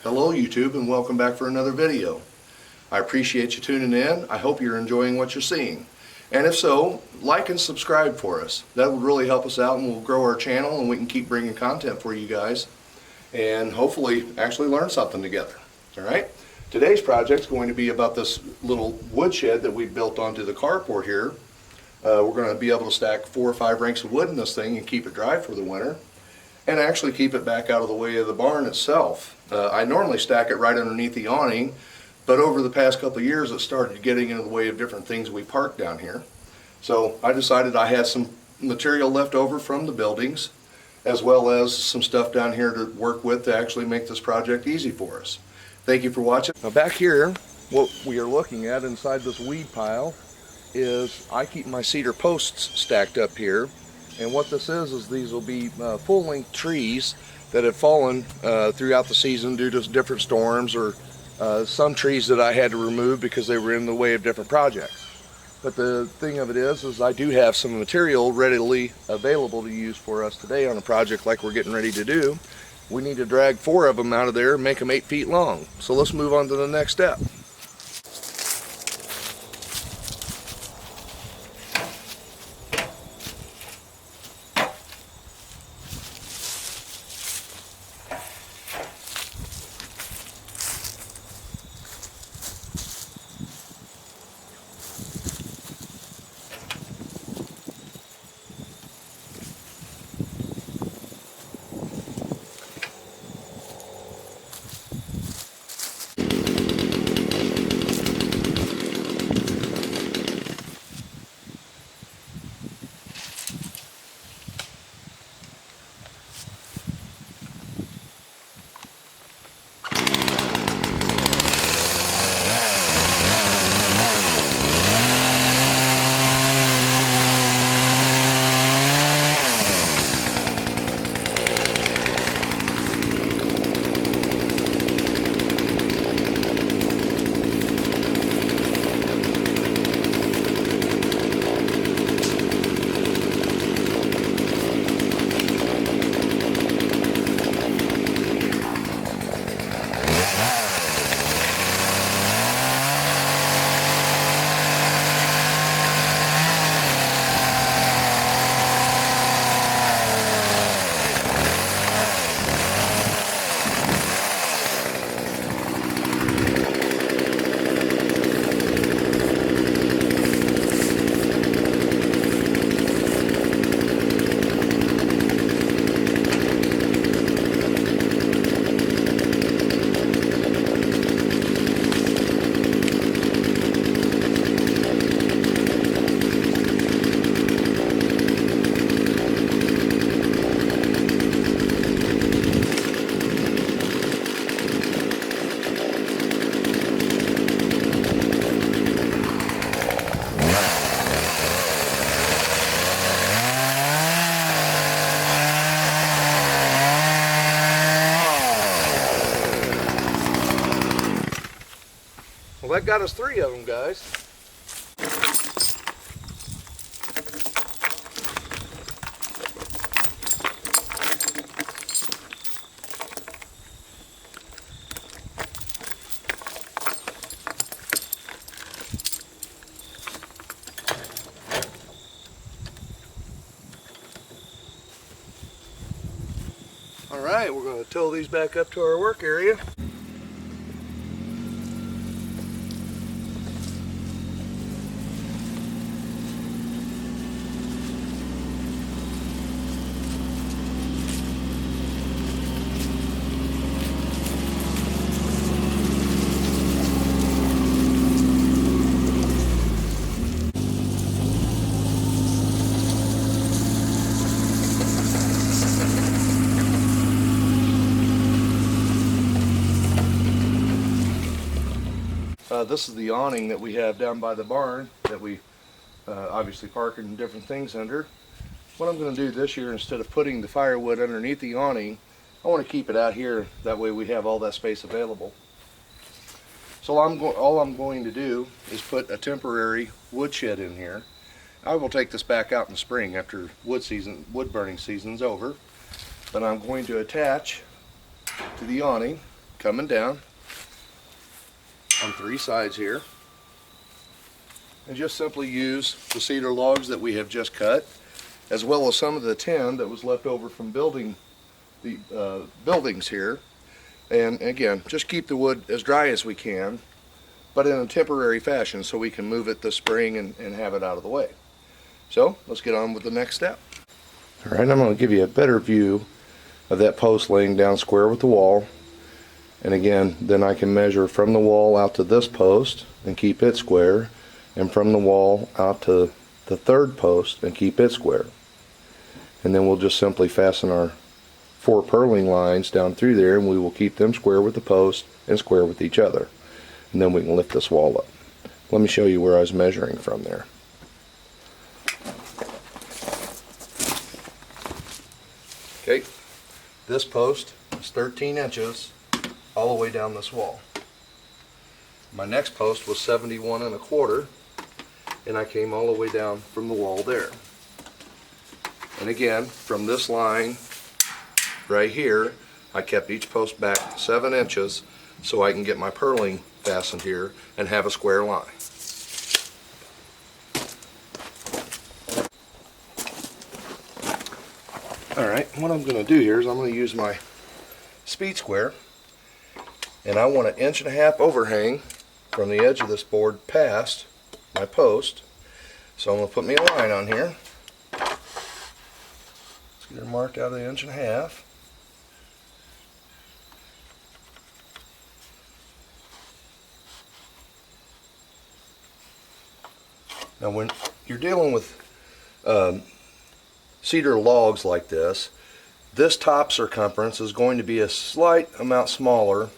Hello YouTube, and welcome back for another video. I appreciate you tuning in. I hope you're enjoying what you're seeing. And if so, like and subscribe for us. That would really help us out and we'll grow our channel and we can keep bringing content for you guys and hopefully actually learn something together. Alright? Today's project is going to be about this little woodshed that we built onto the carport here. We're going to be able to stack 4 or 5 ranks of wood in this thing and keep it dry for the winter, and actually keep it back out of the way of the barn itself. I normally stack it right underneath the awning, but over the past couple of years it started getting in the way of different things we park down here. So I decided I had some material left over from the buildings, as well as some stuff down here to work with to actually make this project easy for us. Thank you for watching. Now back here, what we are looking at inside this weed pile is I keep my cedar posts stacked up here. And what this is these will be full-length trees that have fallen throughout the season due to different storms, or some trees that I had to remove because they were in the way of different projects. But the thing of it is I do have some material readily available to use for us today on a project like we're getting ready to do. We need to drag 4 of them out of there and make them 8 feet long. So let's move on to the next step. Well, that got us 3 of them, guys. All right, we're going to tow these back up to our work area. This is the awning that we have down by the barn that we obviously park and different things under. What I'm going to do this year, instead of putting the firewood underneath the awning, I want to keep it out here. That way we have all that space available. So all I'm going to do is put a temporary wood shed in here. I will take this back out in the spring after wood burning season's over. But I'm going to attach to the awning, coming down on 3 sides here. And just simply use the cedar logs that we have just cut, as well as some of the tin that was left over from building the buildings here. And again, just keep the wood as dry as we can, but in a temporary fashion so we can move it this spring and have it out of the way. So let's get on with the next step. Alright, I'm going to give you a better view of that post laying down square with the wall. And again, then I can measure from the wall out to this post and keep it square, and from the wall out to the 3rd post and keep it square. And then we'll just simply fasten our 4 purling lines down through there, and we will keep them square with the post and square with each other. And then we can lift this wall up. Let me show you where I was measuring from there. Okay, this post is 13 inches all the way down this wall. My next post was 71 1/4, and I came all the way down from the wall there. And again, from this line right here, I kept each post back 7 inches so I can get my purling fastened here and have a square line. Alright, what I'm going to do here is I'm going to use my speed square, and I want an 1.5 inch overhang from the edge of this board past my post. So I'm going to put me a line on here. Let's get her marked out at 1.5 inches. Now when you're dealing with cedar logs like this top circumference is going to be a slight amount smaller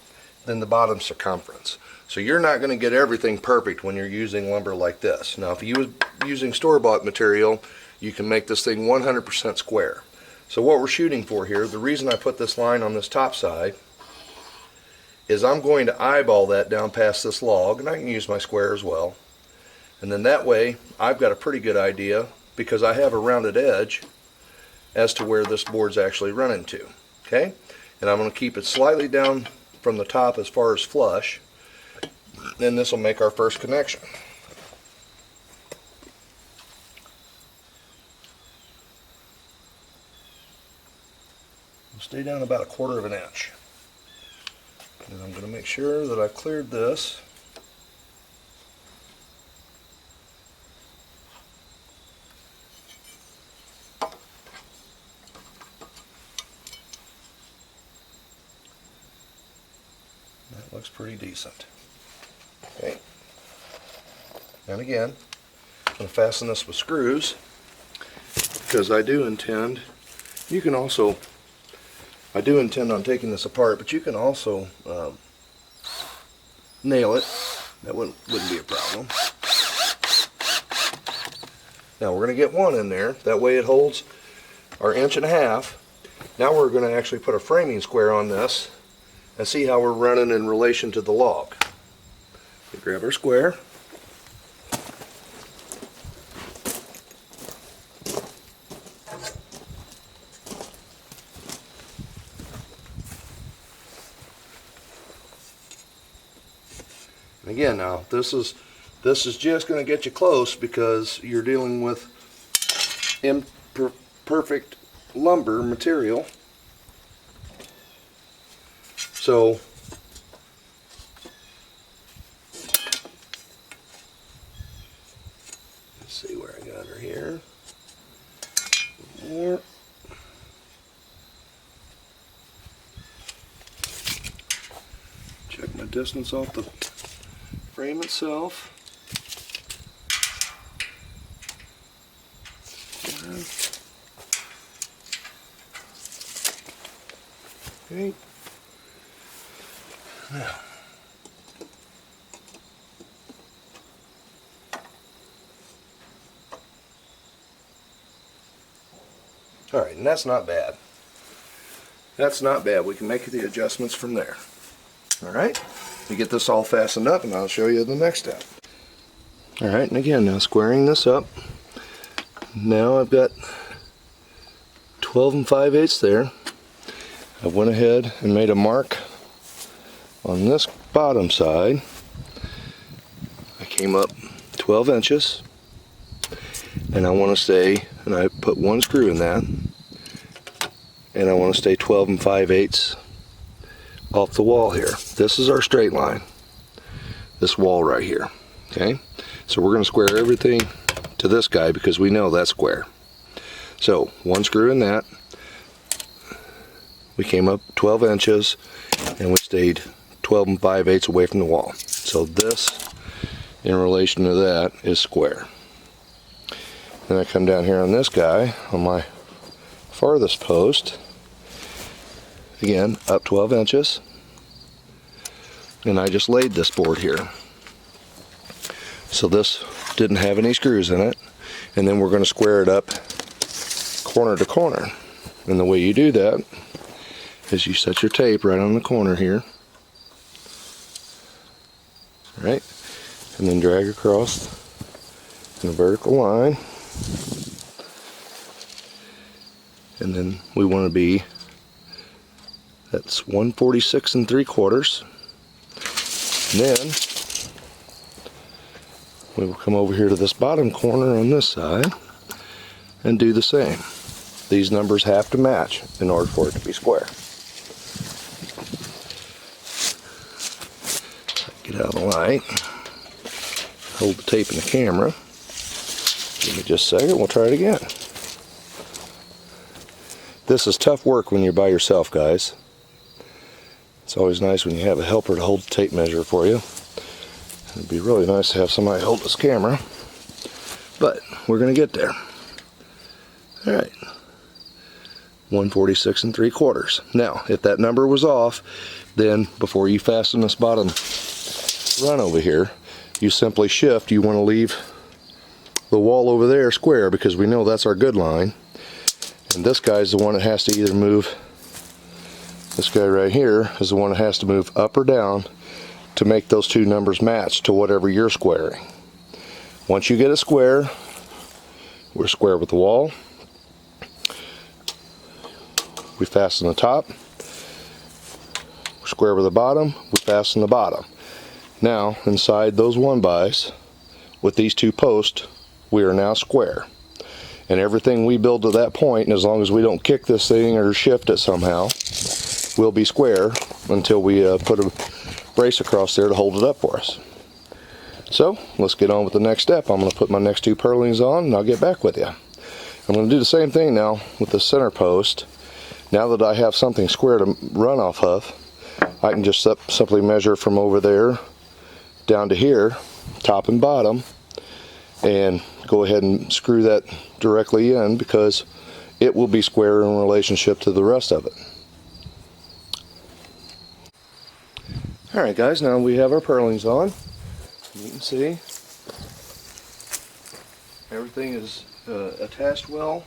than the bottom circumference. So you're not going to get everything perfect when you're using lumber like this. Now if you were using store-bought material, you can make this thing 100% square. So what we're shooting for here, the reason I put this line on this top side is I'm going to eyeball that down past this log, and I can use my square as well. And then that way I've got a pretty good idea, because I have a rounded edge, as to where this board's actually running to. Okay? And I'm going to keep it slightly down from the top as far as flush. Then this will make our first connection. We'll stay down about 1/4 inch. And I'm going to make sure that I've cleared this. That looks pretty decent. Okay. And again, I'm going to fasten this with screws, because I do intend on taking this apart, but you can also nail it. That wouldn't be a problem. Now we're going to get one in there. That way it holds our 1.5 inches. Now we're going to actually put a framing square on this and see how we're running in relation to the log. We grab our square. And again, now this is just going to get you close, because you're dealing with imperfect lumber material. So let's see where I got her here. More. Check my distance off the frame itself. Okay. Now, all right, and that's not bad. That's not bad. We can make the adjustments from there. All right, we get this all fastened up, and I'll show you the next step. All right, and again, now squaring this up. Now I've got 12 5/8 there. I went ahead and made a mark on this bottom side, I came up 12 inches, and I want to stay, and I put one screw in that, and I want to stay 12 5/8 off the wall here. This is our straight line, this wall right here. Okay, so we're going to square everything to this guy because we know that's square. So one screw in that, we came up 12 inches, and we stayed 12 5/8 away from the wall. So this, in relation to that, is square. Then I come down here on this guy, on my farthest post, again, up 12 inches, and I just laid this board here. So this didn't have any screws in it, and then we're going to square it up corner to corner. And the way you do that is you set your tape right on the corner here, right, and then drag across in a vertical line, and then we want to be, that's 146 3/4. And then we will come over here to this bottom corner on this side and do the same. These numbers have to match in order for it to be square. Get out of the light. Hold the tape in the camera. Give me just a second, we'll try it again. This is tough work when you're by yourself, guys. It's always nice when you have a helper to hold the tape measure for you. It'd be really nice to have somebody hold this camera, but we're going to get there. Alright, 146 3/4. Now, if that number was off, then before you fasten this bottom run over here, you simply shift. You want to leave the wall over there square because we know that's our good line. And this guy's the one that has to either move, this guy right here is the one that has to move up or down to make those two numbers match to whatever you're squaring. Once you get it square, we're square with the wall. We fasten the top. We're square with the bottom. We fasten the bottom. Now, inside those 1-bys, with these two posts, we are now square. And everything we build to that point, and as long as we don't kick this thing or shift it somehow, will be square until we put a brace across there to hold it up for us. So let's get on with the next step. I'm going to put my next two purlins on, and I'll get back with you. I'm going to do the same thing now with the center post. Now that I have something square to run off of, I can just simply measure from over there down to here, top and bottom, and go ahead and screw that directly in because it will be square in relationship to the rest of it. Alright guys, now we have our purlins on. You can see everything is attached well.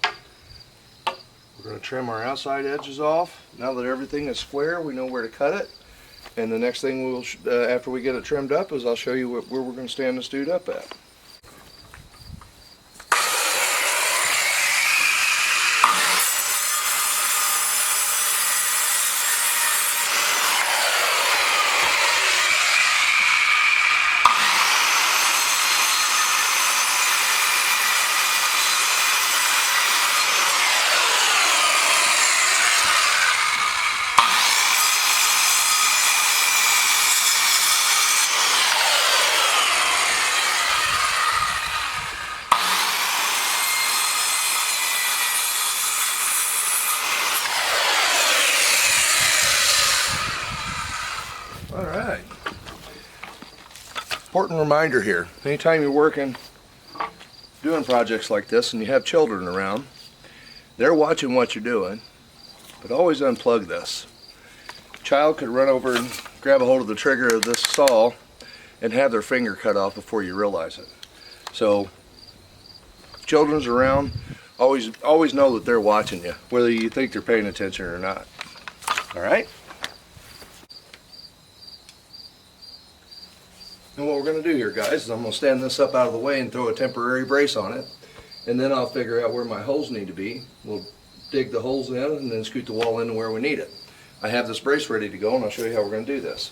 We're going to trim our outside edges off. Now that everything is square, we know where to cut it. And the next thing we will, after we get it trimmed up, is I'll show you where we're going to stand this dude up at. Alright. Important reminder here. Anytime you're working, doing projects like this and you have children around, they're watching what you're doing, but always unplug this. A child could run over and grab a hold of the trigger of this saw and have their finger cut off before you realize it. So, if children's around, always know that they're watching you, whether you think they're paying attention or not. Alright? And what we're going to do here, guys, is I'm going to stand this up out of the way and throw a temporary brace on it, and then I'll figure out where my holes need to be. We'll dig the holes in and then scoot the wall into where we need it. I have this brace ready to go, and I'll show you how we're going to do this.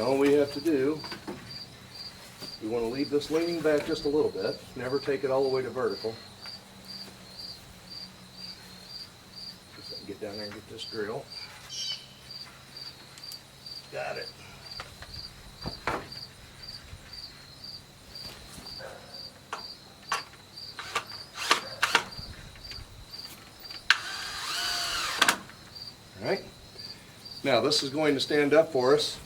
all we have to do, we want to leave this leaning back just a little bit. Never take it all the way to vertical. Just get down there and get this drill. Got it. All right. Now this is going to stand up for us.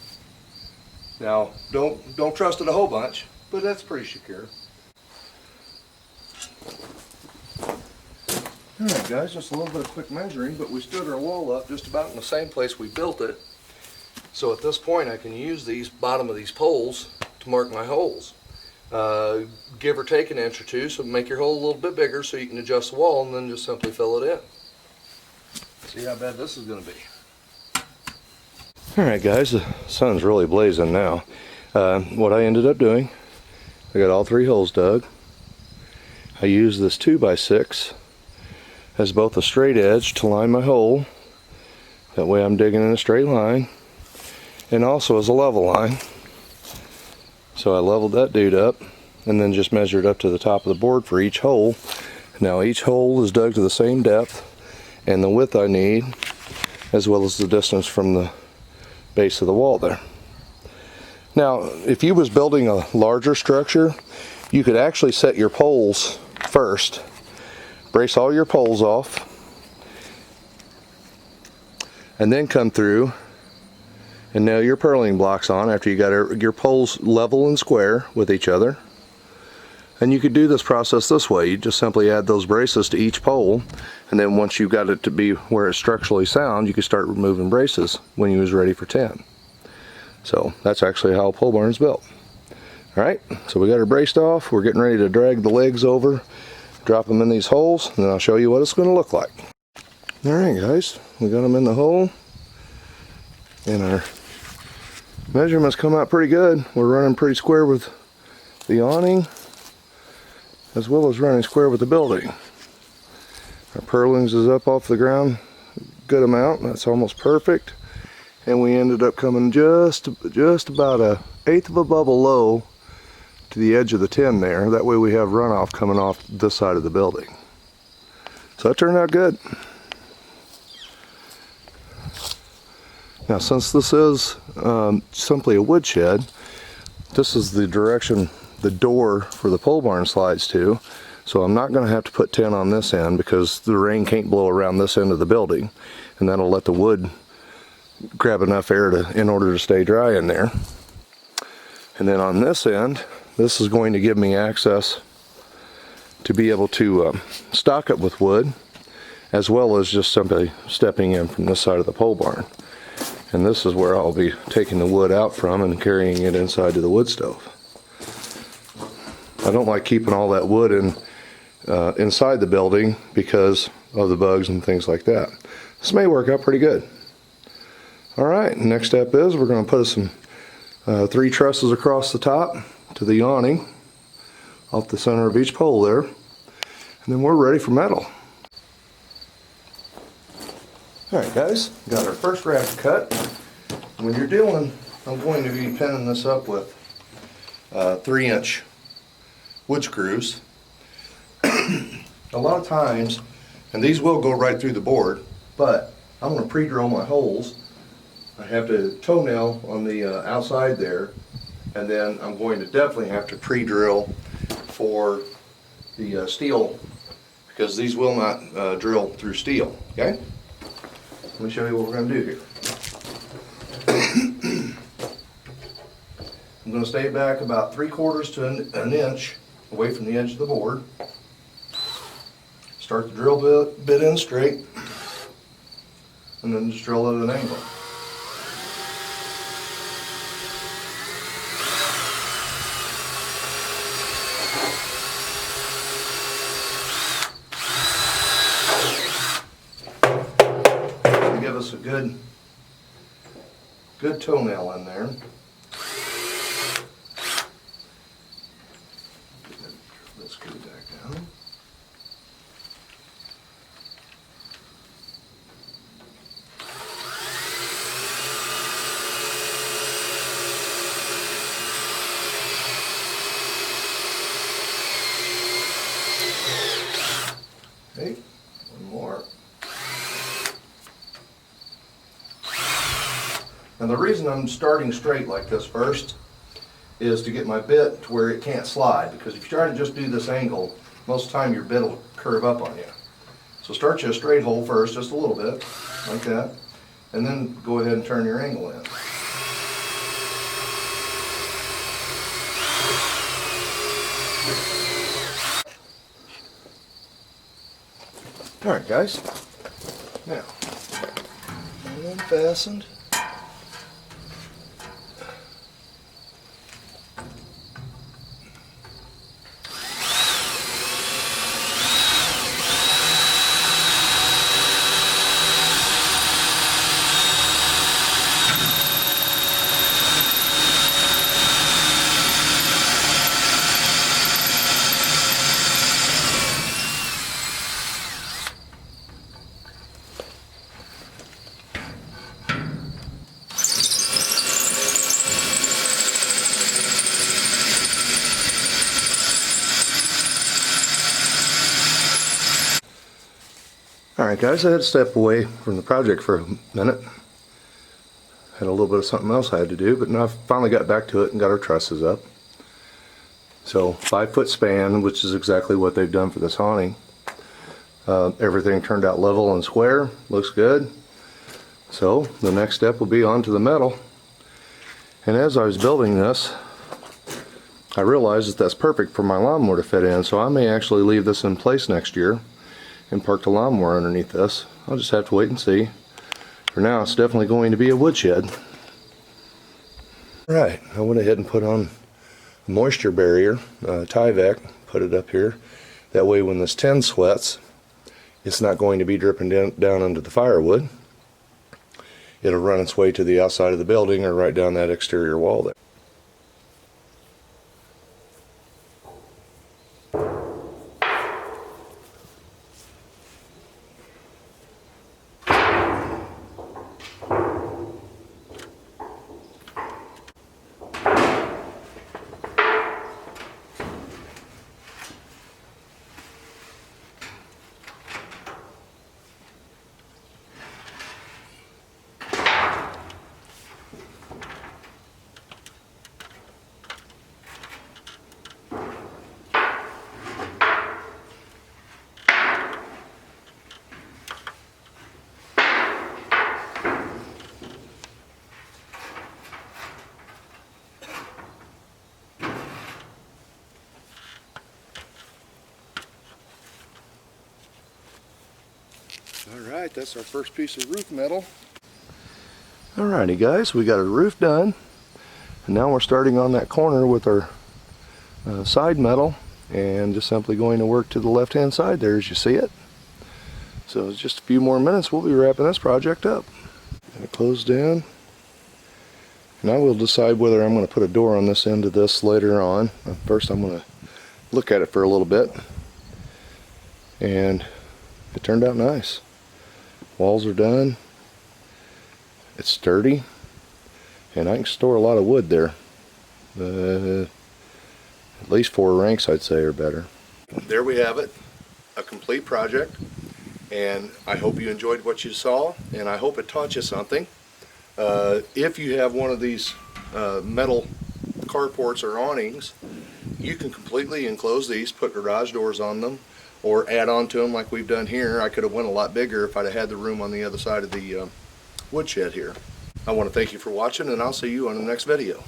Now don't trust it a whole bunch, but that's pretty secure. Alright guys, just a little bit of quick measuring, but we stood our wall up just about in the same place we built it. So at this point I can use these bottom of these poles to mark my holes. Give or take an inch or two, so make your hole a little bit bigger so you can adjust the wall and then just simply fill it in. See how bad this is going to be. Alright guys, the sun's really blazing now. What I ended up doing, I got all 3 holes dug. I used this 2x6 as both a straight edge to line my hole. That way I'm digging in a straight line. And also as a level line. So I leveled that dude up and then just measured up to the top of the board for each hole. Now each hole is dug to the same depth and the width I need, as well as the distance from the base of the wall there. Now if you was building a larger structure, you could actually set your poles first, brace all your poles off, and then come through and nail your purling blocks on after you got your poles level and square with each other. And you could do this process this way. You just simply add those braces to each pole, and then once you got it to be where it's structurally sound, you can start removing braces when you was ready for 10. So that's actually how a pole barn is built. Alright, so we got her braced off. We're getting ready to drag the legs over, drop them in these holes, and then I'll show you what it's going to look like. Alright guys, we got them in the hole, and our measurements come out pretty good. We're running pretty square with the awning, as well as running square with the building. Our purlings is up off the ground a good amount. That's almost perfect. And we ended up coming just about 1/8 of a bubble low to the edge of the tin there. That way we have runoff coming off this side of the building. So that turned out good. Now since this is simply a woodshed, this is the direction the door for the pole barn slides to, so I'm not going to have to put tin on this end because the rain can't blow around this end of the building, and that'll let the wood grab enough air in order to stay dry in there. And then on this end, this is going to give me access to be able to stock it with wood, as well as just simply stepping in from this side of the pole barn. And this is where I'll be taking the wood out from and carrying it inside to the wood stove. I don't like keeping all that wood inside the building because of the bugs and things like that. This may work out pretty good. Alright, next step is we're going to put some 3 trusses across the top to the awning off the center of each pole there, and then we're ready for metal. Alright guys, got our first raft cut. When you're dealing, I'm going to be pinning this up with 3-inch wood screws. A lot of times, and these will go right through the board, but I'm going to pre-drill my holes. I have to toenail on the outside there, and then I'm going to definitely have to pre-drill for the steel, because these will not drill through steel. Okay? Let me show you what we're going to do here. I'm going to stay back about 3/4 to an inch away from the edge of the board. Start the drill bit in straight, and then just drill it at an angle. To give us a good toenail in there. Let's get it back down. Okay, one more. And the reason I'm starting straight like this first is to get my bit to where it can't slide, because if you try to just do this angle, most of the time your bit will curve up on you. So start you a straight hole first, just a little bit, like that, and then go ahead and turn your angle in. Alright guys, now, unfastened. Alright guys, I had to step away from the project for a minute. Had a little bit of something else I had to do, but now I've finally got back to it and got our trusses up. So 5-foot span, which is exactly what they've done for this awning. Everything turned out level and square, looks good. So the next step will be onto the metal. And as I was building this, I realized that that's perfect for my lawnmower to fit in, so I may actually leave this in place next year and park the lawnmower underneath this. I'll just have to wait and see. For now, it's definitely going to be a woodshed. Right, I went ahead and put on a moisture barrier, Tyvek, put it up here. That way when this tin sweats, it's not going to be dripping down into the firewood. It'll run its way to the outside of the building or right down that exterior wall there. Alright, that's our first piece of roof metal. Alrighty guys, we got our roof done. And now we're starting on that corner with our side metal and just simply going to work to the left hand side there as you see it. So it's just a few more minutes, we'll be wrapping this project up. Got it closed down. And I will decide whether I'm going to put a door on this end of this later on. First I'm going to look at it for a little bit. And it turned out nice. Walls are done. It's sturdy. And I can store a lot of wood there. At least 4 ranks I'd say are better. There we have it. A complete project. And I hope you enjoyed what you saw. And I hope it taught you something. If you have one of these metal carports or awnings, you can completely enclose these, put garage doors on them, or add on to them like we've done here. I could have went a lot bigger if I'd have had the room on the other side of the woodshed here. I want to thank you for watching, and I'll see you on the next video.